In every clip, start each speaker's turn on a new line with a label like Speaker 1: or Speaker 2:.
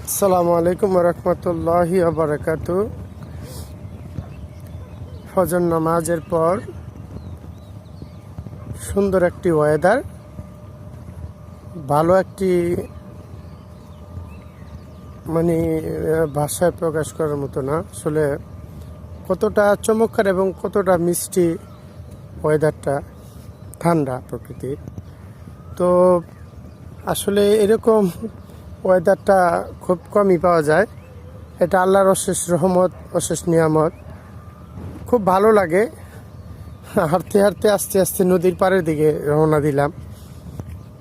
Speaker 1: আসসালামু আলাইকুম রহমতুল্লাহি বারাকাতু। ফজর নামাজের পর সুন্দর একটি ওয়েদার, ভালো একটি মানে ভাষায় প্রকাশ করার মতো না আসলে, কতটা চমৎকার এবং কতটা মিষ্টি ওয়েদারটা, ঠান্ডা প্রকৃতির। তো আসলে এরকম ওয়েদারটা খুব কমই পাওয়া যায়। এটা আল্লাহর অশেষ রহমত, অশেষ নিয়ামত। খুব ভালো লাগে। হাঁটতে হাঁটতে আস্তে আস্তে নদীর পাড়ের দিকে রওনা দিলাম।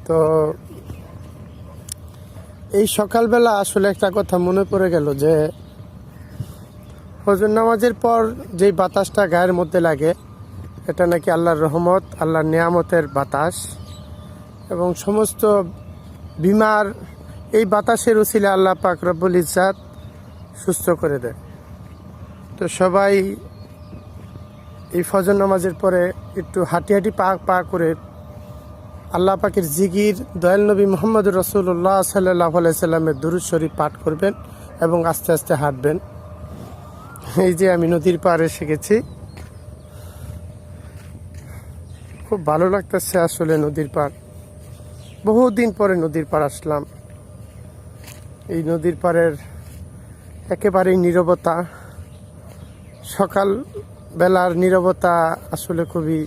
Speaker 1: তো এই সকালবেলা আসলে একটা কথা মনে পড়ে গেল যে ফজর নামাজের পর যেই বাতাসটা গায়ের মধ্যে লাগে, এটা নাকি আল্লাহর রহমত, আল্লাহর নিয়ামতের বাতাস, এবং সমস্ত বিমার এই বাতাসের উছিলে আল্লাহ পাক রব্বুল ইজ্জাত সুস্থ করে দেয়। তো সবাই এই ফজর নামাজের পরে একটু হাঁটি হাঁটি পা পা করে আল্লাহ পাকের জিকির, দয়াল নবী মোহাম্মদ রসুল্লাহ সাল্লাহ সাল্লামের দুরূদ শরীফ পাঠ করবেন এবং আস্তে আস্তে হাঁটবেন। এই যে আমি নদীর পাড়ে এসে গেছি, খুব ভালো লাগতেছে আসলে নদীর পাড়। বহুদিন পরে নদীর পাড় আসলাম। এই নদীর পাড়ের একেবারেই নীরবতা, সকাল বেলার নীরবতা আসলে খুবই,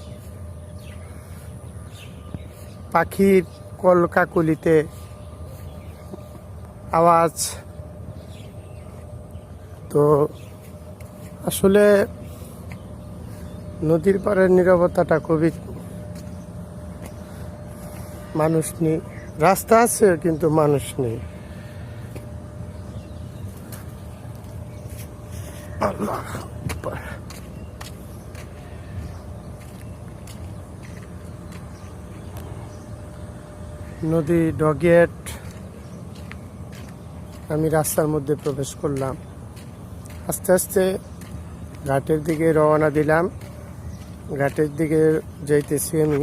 Speaker 1: পাখির কলকাকলিতে আওয়াজ। তো আসলে নদীর পাড়ের নীরবতাটা খুবই, মানুষ নেই, রাস্তা আছে কিন্তু মানুষ নেই। আল্লাহ আকবার। নদী ডগেট, আমি রাস্তার মধ্যে প্রবেশ করলাম। আস্তে আস্তে ঘাটের দিকে রওনা দিলাম। ঘাটের দিকে যাইতেছি আমি।